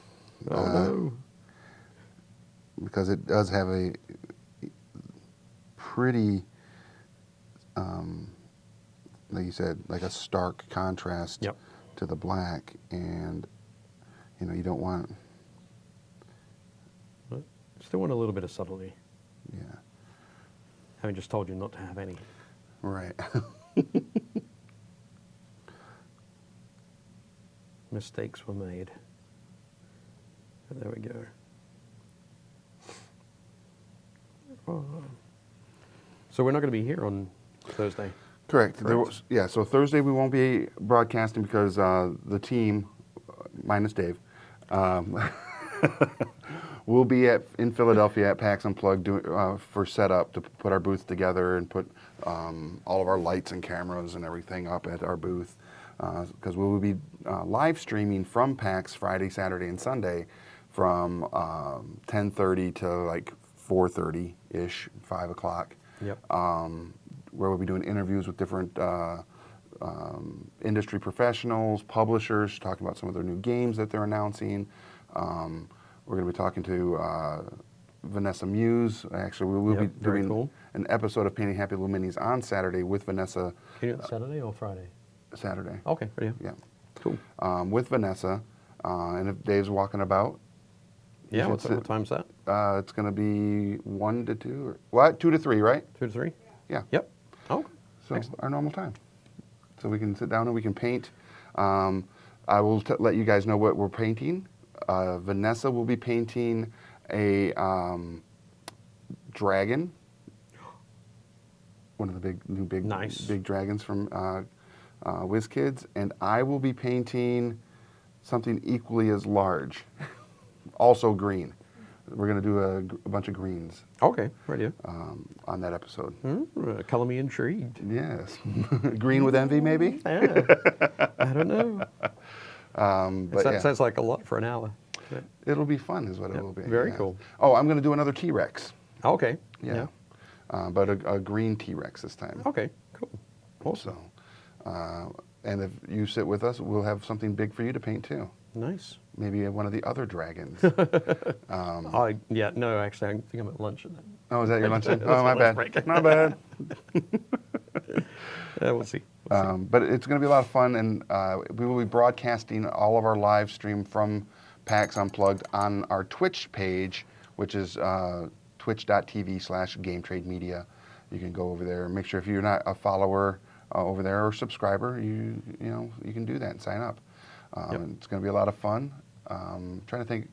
Oh no. Because it does have a pretty, like you said, like a stark contrast Yep. to the black, and you don't want, But still want a little bit of subtlety. yeah, Having just told you not to have any. right. mistakes were made. There we go. Oh. So we're not going to be here on Thursday. Correct. There Correct. was, yeah, so Thursday we won't be broadcasting because the team, minus Dave, will be in Philadelphia at PAX Unplugged for setup to put our booth together and put all of our lights and cameras and everything up at our booth. Because we will be live streaming from PAX Friday, Saturday, and Sunday from 10:30 to like 4:30-ish, 5 o'clock. Yep. Where we'll be doing interviews with different industry professionals, publishers, talking about some of their new games that they're announcing. We're going to be talking to Vanessa Muse. Actually, we will Yep, be very doing cool. an episode of Painting Happy Little Minis on Saturday with Vanessa. Can you do it Saturday or Friday? Saturday. Okay, right here. Yeah. Cool. With Vanessa. And if Dave's walking about, you Yeah, should what time's that? it's going to be 1 to 2, or what? 2 to 3, right? 2 to 3? Yeah. Yep. Oh, So excellent. our normal time. So we can sit down and we can paint. I will let you guys know what we're painting. Vanessa will be painting a dragon. One of the big Nice. big dragons from WizKids, and I will be painting something equally as large, also green. We're going to do a bunch of greens Okay, right here. on that episode. Color me intrigued. Yes, green with envy, maybe. Yeah. I don't know. But That yeah, sounds like a lot for an hour. Yeah. it'll be fun, is what it Yep, will be. very yeah. cool. Oh, I'm going to do another T-Rex. Okay. Yeah, but a green T-Rex this time. Okay, cool. Awesome. So, and if you sit with us, we'll have something big for you to paint too. Nice. Maybe one of the other dragons. Yeah, no, actually, I think I'm at lunch. And Oh, is that your lunch? That's Oh, my my bad. lunch break. My bad. yeah, we'll see. But it's going to be a lot of fun, and we will be broadcasting all of our live stream from PAX Unplugged on our Twitch page, which is twitch.tv/GameTradeMedia. You can go over there. Make sure if you're not a follower over there or subscriber, you can do that and sign up. It's going to be a lot of fun. Trying to think.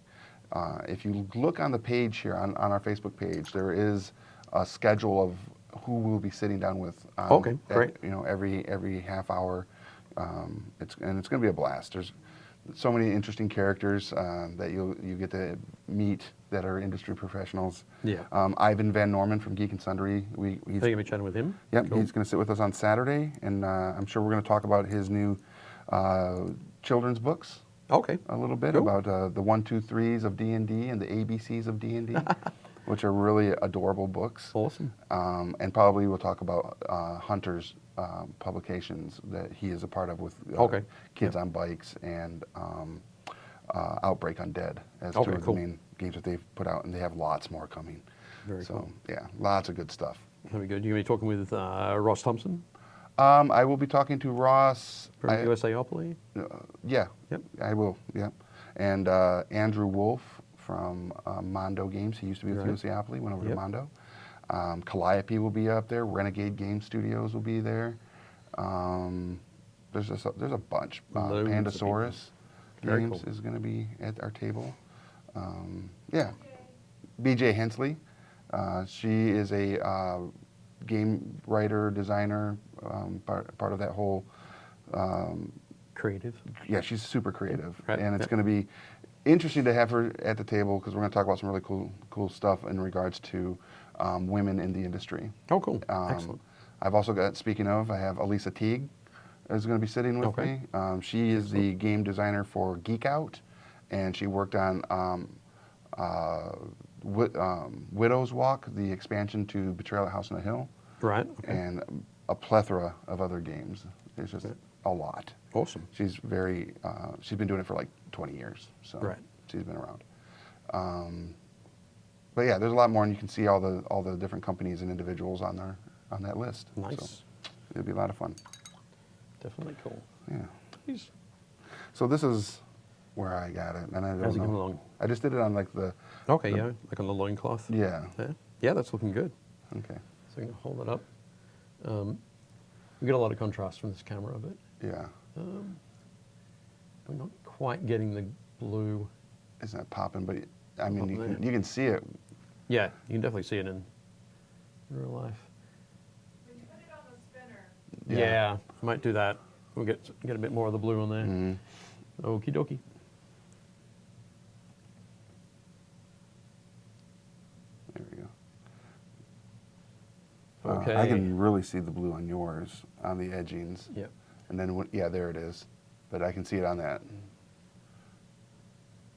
If you look on the page here on our Facebook page, there is a schedule of who we'll be sitting down with. Okay, great. Every half hour. It's going to be a blast. There's so many interesting characters that you get to meet that are industry professionals. Yeah. Ivan Van Norman from Geek and Sundry. Are you going to be chatting with him? Yep, Cool. he's going to sit with us on Saturday, and I'm sure we're going to talk about his new children's books Okay. a little bit, Cool. about the 1, 2, 3s of D&D and the ABCs of D&D, which are really adorable books. Awesome. And probably we'll talk about Hunter's publications that he is a part of with Okay. Kids on Bikes and Outbreak Undead as two Okay, of cool. the main games that they've put out, and they have lots more coming. Very so, cool. yeah, lots of good stuff. Very good. You're going to be talking with Ross Thompson I will be talking to Ross. from USAopoly? Yeah, Yep. I will. Yeah, and Andrew Wolf from Mondo Games. He used to be with Right. USAopoly. Went over Yep. to Mondo. Calliope will be up there. Renegade Game Studios will be there. There's a bunch. Loads of Pandasaurus Very Games cool. is going to be at our table. Yeah, BJ Hensley. She is a game writer, designer, part of that whole. Creative. Yeah, she's super creative, Right, and it's yep. going to be interesting to have her at the table because we're going to talk about some really cool stuff in regards to women in the industry. Oh, cool. Excellent. I've also got, speaking of, I have Elisa Teague is going to be sitting with Okay. me. She is the game designer for Geek Out, and she worked on Widow's Walk, the expansion to Betrayal at House on the Hill, Right. Okay. and a plethora of other games. There's just a lot. Awesome. She's she's been doing it for like 20 years, so Right. she's been around. But yeah, there's a lot more, and you can see all the different companies and individuals on that list. Nice. So it'll be a lot of fun. Definitely cool. Yeah. Jeez. So this is where I got it, and I don't How's it know. coming along? I just did it on like the. Okay, yeah, like on the loincloth. Yeah. Yeah, that's looking good. Okay. So I'm going to hold it up. We get a lot of contrast from this camera, but Yeah. we're not quite getting the blue. It's not popping, but I mean, Up there. you can see it. Yeah, you can definitely see it in real life. When you put it on the spinner, Yeah, I might do that. We'll get a bit more of the blue on there. Mhm. Okie dokie. There we go. Okay. I can really see the blue on yours, on the edgings. Yep. And then, yeah, there it is. But I can see it on that.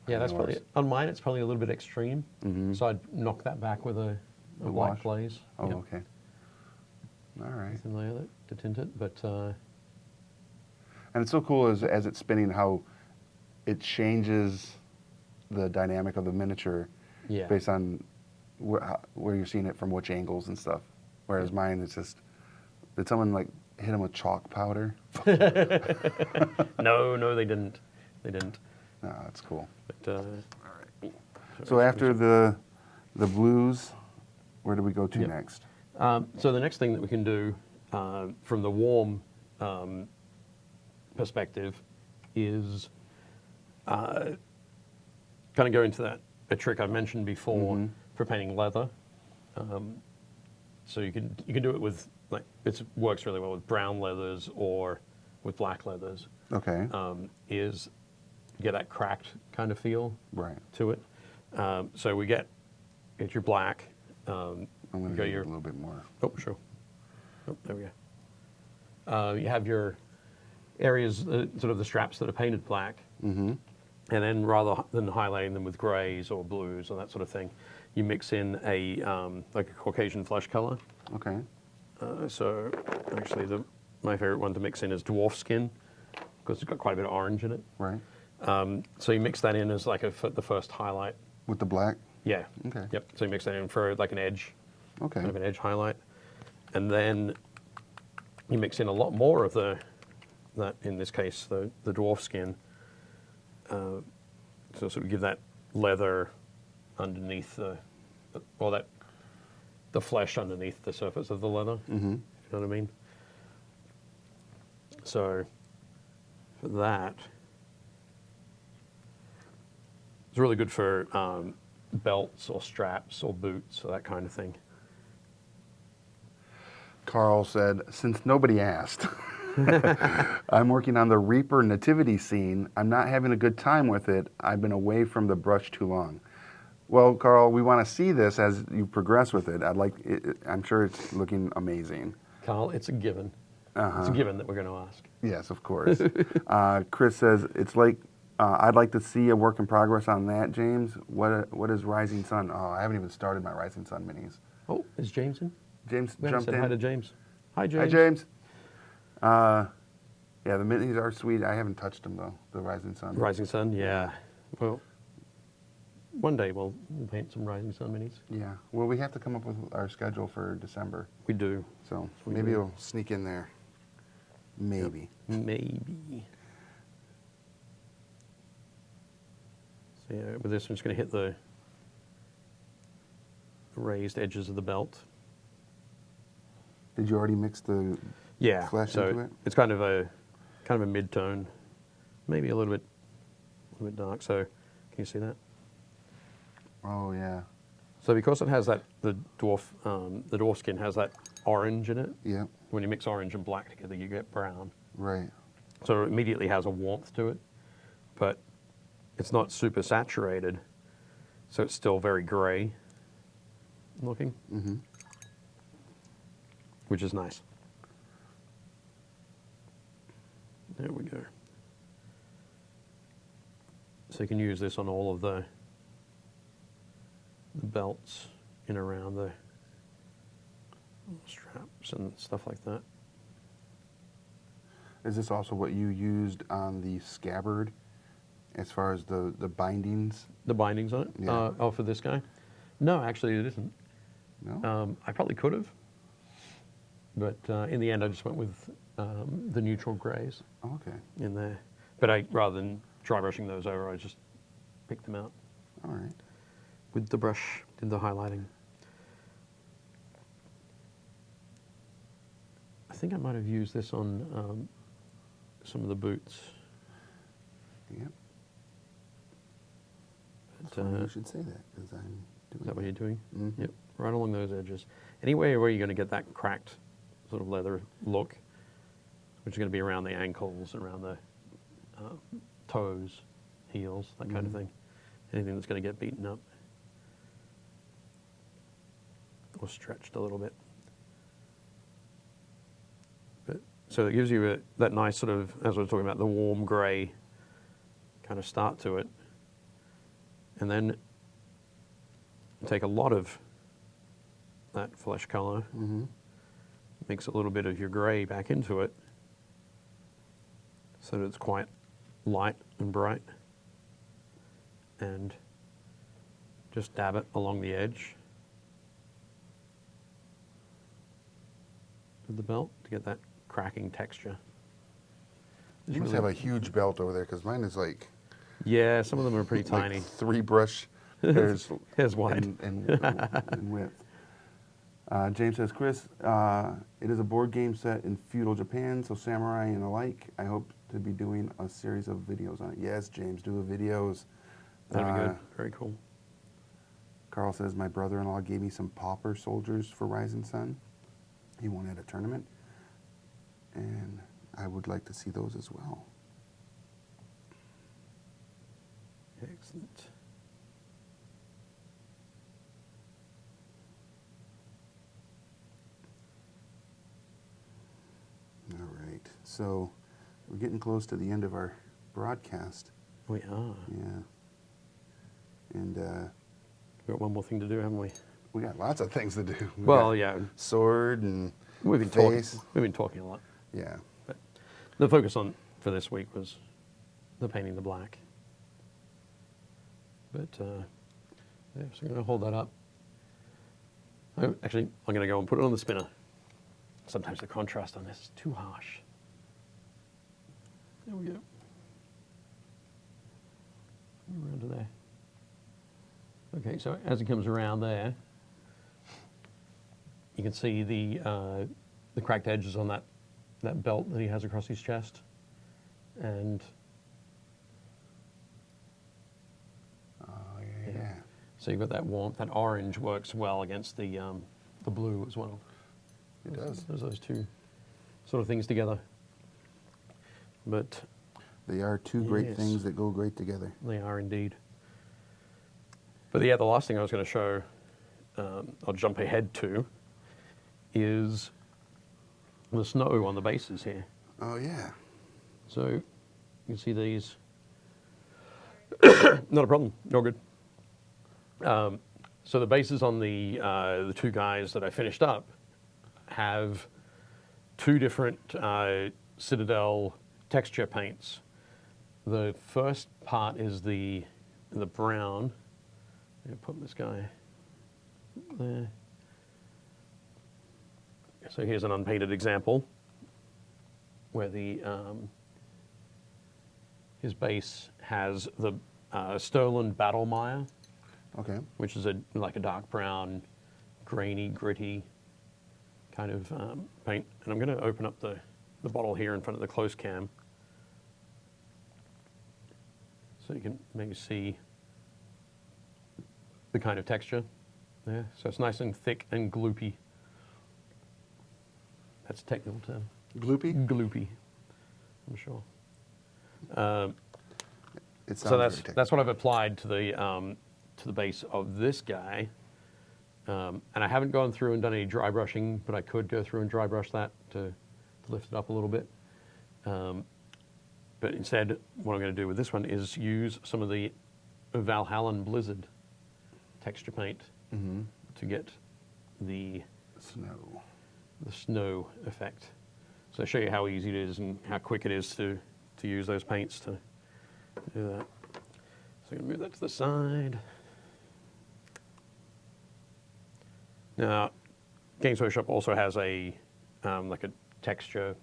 Yeah, on that's yours. probably on mine. It's probably a little bit extreme, Mhm. so I'd knock that back with a The white wash? glaze. Oh, Yep. okay. All right. Thin layer that to tint it, but And it's so cool as it's spinning how it changes the dynamic of the miniature yeah, based on where you're seeing it from which angles and stuff. Whereas mine, it's just, did someone like hit him with chalk powder? no, they didn't. They didn't. No, that's cool. But So after the blues, where do we go to Yep. next? so the next thing that we can do from the warm perspective is kind of go into a trick I mentioned before for painting leather. So you can do it with it works really well with brown leathers or with black leathers. Okay. Is get that cracked kind of feel Right. to it. So we get your black. I'm going you to got do your a little bit more. Oh, sure. Oh, there we go. You have your areas, sort of the straps that are painted black. Mm-hmm. And then rather than highlighting them with grays or blues or that sort of thing, you mix in a like a Caucasian flesh color. Okay. So actually my favorite one to mix in is dwarf skin because it's got quite a bit of orange in it. Right. So you mix that in as like the first highlight. With the black? Yeah. Okay. Yep. So you mix that in for like an edge. Okay. Kind of an edge highlight. And then you mix in a lot more of that in this case, the dwarf skin. So sort of give that leather underneath the flesh underneath the surface of the leather. Mm-hmm. You know what I mean? So for that, it's really good for belts or straps or boots or that kind of thing. Carl said, since nobody asked, I'm working on the Reaper nativity scene. I'm not having a good time with it. I've been away from the brush too long. Well, Carl, we want to see this as you progress with it. I'm sure it's looking amazing. Carl, it's a given. Uh-huh. It's a given that we're going to ask. Yes, of course. Chris says, it's like, I'd like to see a work in progress on that, James. What is Rising Sun? Oh, I haven't even started my Rising Sun minis. Oh, is James in? James We haven't jumped said hi in. to James. Hi, James. Hi, James. Yeah, the minis are sweet. I haven't touched them, though, the Rising Sun. Rising Sun, yeah. Well, one day we'll paint some Rising Sun minis. Yeah. Well, we have to come up with our schedule for December. We do. So We maybe do. it'll sneak in there. Maybe. Maybe. So yeah, with this, I'm just going to hit the raised edges of the belt. Did you already mix the Yeah. flesh so into it? it's kind of a mid-tone, maybe a little bit dark. So can you see that? Oh, yeah. So because it has the dwarf skin has that orange in it. Yep. When you mix orange and black together, you get brown. Right. So it immediately has a warmth to it, but it's not super saturated, so it's still very gray looking, Mm-hmm. which is nice. There we go. So you can use this on all of the belts in around the straps and stuff like that. Is this also what you used on the scabbard as far as the bindings? The bindings on it? Yeah. Oh, for this guy? No, actually it isn't. No? I probably could have, but in the end I just went with the neutral grays Oh, okay. in there. But rather than dry brushing those over, I just picked them out All right. with the brush, did the highlighting. I think I might have used this on some of the boots. Yep. It's But, funny you should say that because I'm doing is that what you're doing? Mhm. Yep, right along those edges. Anywhere where you're going to get that cracked sort of leather look, which is going to be around the ankles, around the toes, heels, that kind of thing. Anything that's going to get beaten up or stretched a little bit. But, so it gives you that nice sort of, as I was talking about, the warm grey kind of start to it. And then take a lot of that flesh color, mix a little bit of your grey back into it so that it's quite light and bright, and just dab it along the edge of the belt to get that cracking texture. You must have a huge belt over there because mine is like Yeah, some of them are pretty tiny. 3 brush hairs Hairs wide. in width. James says, Chris, it is a board game set in feudal Japan, so samurai and alike. I hope to be doing a series of videos on it. Yes, James, do the videos. That'd be good. Very cool. Carl says, my brother-in-law gave me some pauper soldiers for Rising Sun. He won at a tournament, and I would like to see those as well. Excellent. All right, so we're getting close to the end of our broadcast. We are. Yeah. And We've got one more thing to do, haven't we? we got lots of things to do. We Well, got yeah. sword and We've been talking. face. We've been talking a lot. Yeah. But the focus on for this week was the painting the black. But yeah, so I'm going to hold that up. Actually, I'm going to go and put it on the spinner. Sometimes the contrast on this is too harsh. There we go. Around to there. Okay, so as it comes around there, you can see the cracked edges on that belt that he has across his chest, and Yeah. so you've got that warmth. That orange works well against the blue as well. It does. There's those two sort of things together. But They are two great Yes. things that go great together. they are indeed. But yeah, the last thing I was going to show, I'll jump ahead to, is the snow on the bases here. Oh, yeah. So you can see these. Not a problem. No good. So the bases on the two guys that I finished up have two different Citadel texture paints. The first part is the brown. I'm going to put this guy there. So here's an unpainted example where the his base has the Sterling Battlemire, Okay. which is like a dark brown, grainy, gritty kind of paint. And I'm going to open up the bottle here in front of the close cam so you can maybe see the kind of texture there. So it's nice and thick and gloopy. That's a technical term. Gloopy? Gloopy, I'm sure. It sounds So very that's technical. what I've applied to the base of this guy. And I haven't gone through and done any dry brushing, but I could go through and dry brush that to lift it up a little bit. But instead, what I'm going to do with this one is use some of the Valhallan Blizzard texture paint to get the snow effect. So I'll show you how easy it is and how quick it is to use those paints to do that. So I'm going to move that to the side. Now, Games Workshop also has a like a texture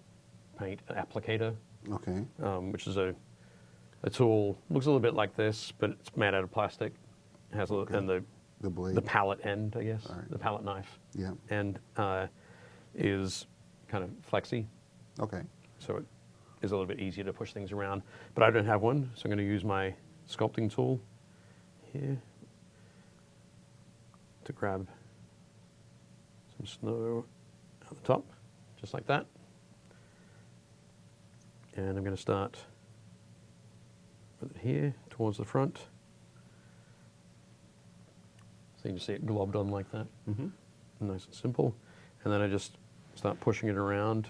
paint applicator, Okay. which is a tool. Looks a little bit like this, but it's made out of plastic. It has a, Okay. and The blade. the palette end, I guess, All right. the palette knife, Yeah. and is kind of flexy, Okay. so it is a little bit easier to push things around. But I don't have one, so I'm going to use my sculpting tool here to grab some snow at the top, just like that. And I'm going to start with it here towards the front. So you can see it globbed on like that. Nice and simple. And then I just start pushing it around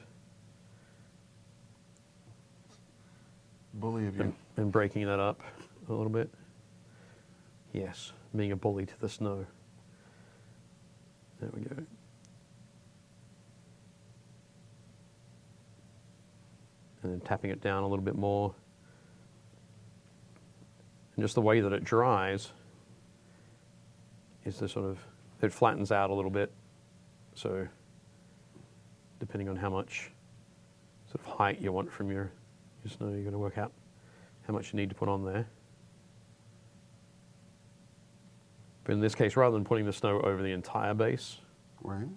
Bully of you. and breaking that up a little bit. Yes, being a bully to the snow. There we go. And then tapping it down a little bit more. And just the way that it dries is the sort of, it flattens out a little bit. So depending on how much sort of height you want from your snow, you're going to work out how much you need to put on there. But in this case, rather than putting the snow over the entire base, Right.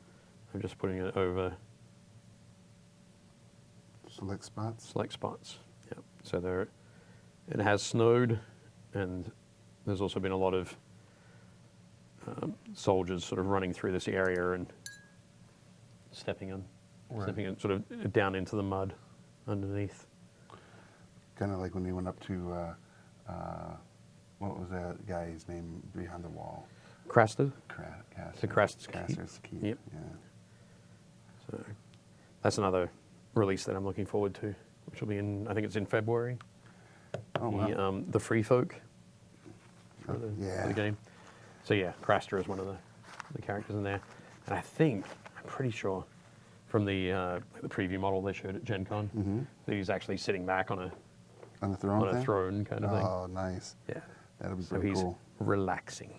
I'm just putting it over Select spots. select spots. Yeah. So there, it has snowed, and there's also been a lot of soldiers sort of running through this area and stepping in sort of down into the mud underneath. Kind of like when they went up to, what was that guy's name behind the wall? Crasted. The Crast's Keep. Craster's Keep. Yep. Yeah. So that's another release that I'm looking forward to, which will be in, I think it's in February. Oh, wow. The Free Folk for the, Yeah. for the game. So yeah, Craster is one of the characters in there. And I think, I'm pretty sure, from the preview model they showed at Gen Con, that he's actually sitting back on On the throne a thing? throne kind of thing. Oh, nice. Yeah. That'll be So pretty he's cool. relaxing.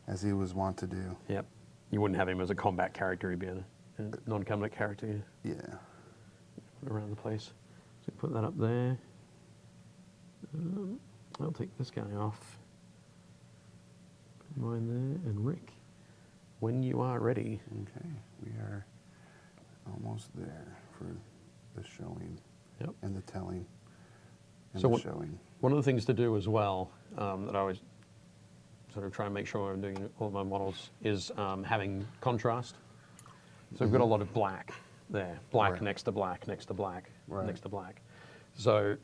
As he was wont to do. Yep. You wouldn't have him as a combat character, he'd be a non-combat character Yeah. around the place. So put that up there. I'll take this guy off. Put mine there, and Rick, when you are ready. Okay. We are almost there for the showing Yep. and the telling and So the what- showing. One of the things to do as well, that I always sort of try and make sure I'm doing all of my models, is having contrast. So we've got a lot of black there. Black Right. next to black, next to black, Right. next to black. So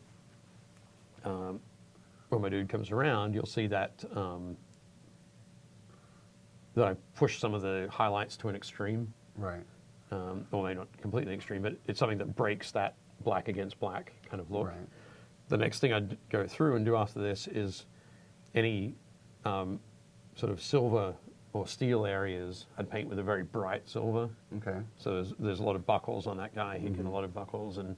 when my dude comes around, you'll see that that I push some of the highlights to an extreme. Right. Well, maybe not completely extreme, but it's something that breaks that black against black kind of look. Right. The next thing I'd go through and do after this is any sort of silver or steel areas, I'd paint with a very bright silver. Okay. So there's a lot of buckles on that guy. He'd get a lot of buckles and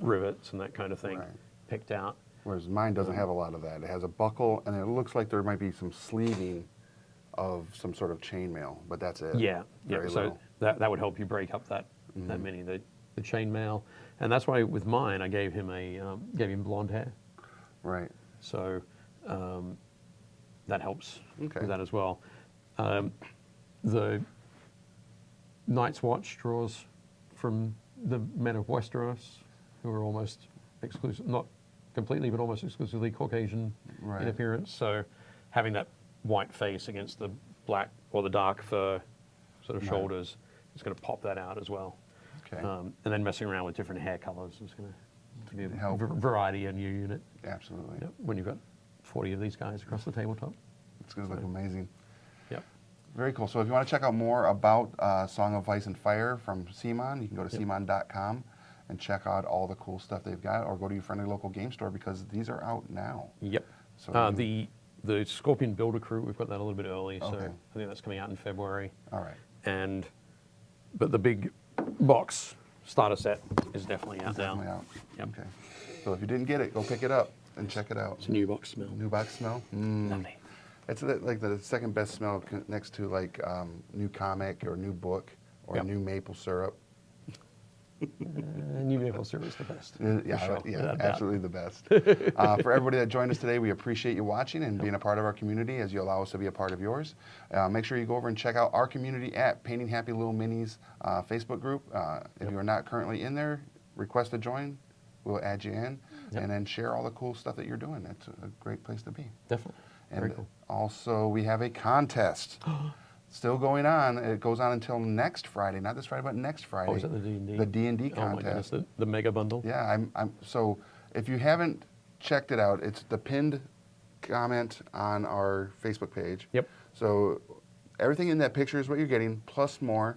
rivets and that kind of thing Right. picked out. Whereas mine doesn't have a lot of that. It has a buckle, and it looks like there might be some sleeving of some sort of chainmail, but that's it. Yeah, yeah. Very So little. that would help you break up that mini, the chainmail. And that's why with mine, I gave him blonde hair. Right. So that helps Okay. with that as well. The Night's Watch draws from the men of Westeros, who are almost exclusive, not completely, but almost exclusively Caucasian Right. in appearance. So having that white face against the black or the dark fur sort of Right. shoulders is going to pop that out as well. Okay. And then messing around with different hair colors is going to give you Help. variety in your unit. Absolutely. Yep. When you've got 40 of these guys across the tabletop. It's going to look amazing. Yep. Very cool. So if you want to check out more about Song of Ice and Fire from CMON, you can go to CMON.com and check out all the cool stuff they've got, or go to your friendly local game store because these are out now. Yep. So The Scorpion Builder Crew, we've got that a little bit early, so Okay. I think that's coming out in February. All right. But the big box starter set is definitely out Definitely now. out. Yep. Okay. So if you didn't get it, go pick it up and check it out. It's a new box smell. New box smell. Lovely. It's like the second best smell next to like new comic or new book or Yep. new maple syrup. New maple syrup is the best. Yeah, for sure, yeah, without doubt. absolutely the best. For everybody that joined us today, we appreciate you watching and being a part of our community as you allow us to be a part of yours. Make sure you go over and check out our community at Painting Happy Little Minis Facebook group. If you are not currently in there, request to join. We'll add you in, Yep. and then share all the cool stuff that you're doing. It's a great place to be. Definitely. And Very cool. also, we have a contest still going on. It goes on until next Friday, not this Friday, but next Friday. Oh, is that the D&D? The D&D Oh my goodness, contest. the mega bundle. Yeah, so if you haven't checked it out, it's the pinned comment on our Facebook page. Yep. So everything in that picture is what you're getting, plus more.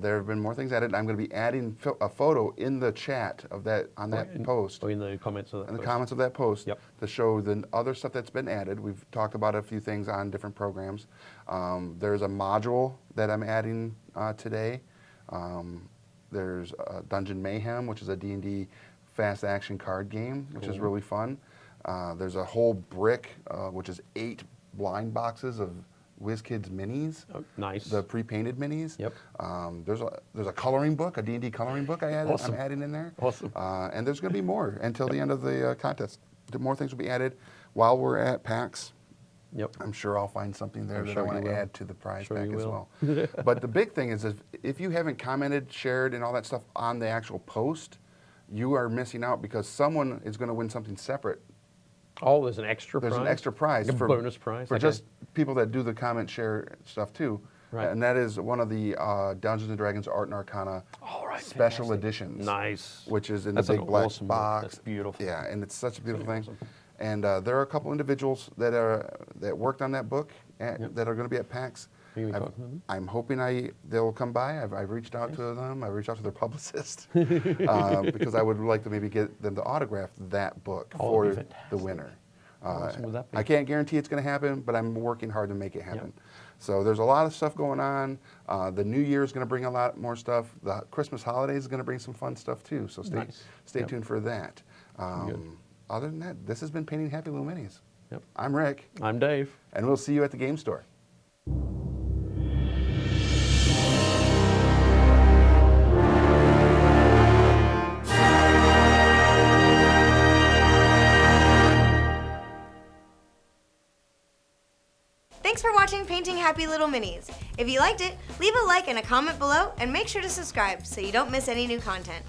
There have been more things added. I'm going to be adding a photo in the chat of that on that post, Or in the comments of that in the post. comments of that post, Yep. to show the other stuff that's been added. We've talked about a few things on different programs. There's a module that I'm adding today. There's Dungeon Mayhem, which is a D&D fast action card game, which is Cool. really fun. There's a whole brick, which is 8 blind boxes of WizKids minis. Oh, nice. The pre-painted minis. Yep. There's a coloring book, a D&D coloring book Awesome. I'm adding in there. Awesome. And there's going to be more until the end of the contest. More things will be added while we're at PAX. Yep. I'm sure I'll find something there I'm that sure I want you to will. add to the prize Sure pack you as will. well. But the big thing is if you haven't commented, shared, and all that stuff on the actual post, you are missing out because someone is going to win something separate. Oh, there's an extra prize? There's an extra prize Like a for bonus prize? for Okay. just people that do the comment share stuff too. Right. And that is one of the Dungeons and Dragons Art and Arcana All right, special fantastic. editions. Nice. Which is in That's the an big black awesome book. box. That's beautiful. Yeah, and it's such a beautiful thing. awesome. And there are a couple individuals that worked on that book that are going to be at PAX. Are you gonna be talking to them? I'm hoping they'll come by. I've reached out to them. I've reached out to their publicist because I would like to maybe get them to autograph that book Oh, for that'd be the fantastic. winner. How awesome would that be? I can't guarantee it's going to happen, but I'm working hard to make it happen. So there's a lot of stuff going on. The New Year is going to bring a lot more stuff. The Christmas holidays is going to bring some fun stuff too. So Nice. stay Yep. tuned for that. Good. Other than that, this has been Painting Happy Little Minis. Yep. I'm Rick, I'm Dave. and we'll see you at the game store. Thanks for watching Painting Happy Little Minis. If you liked it, leave a like and a comment below and make sure to subscribe so you don't miss any new content.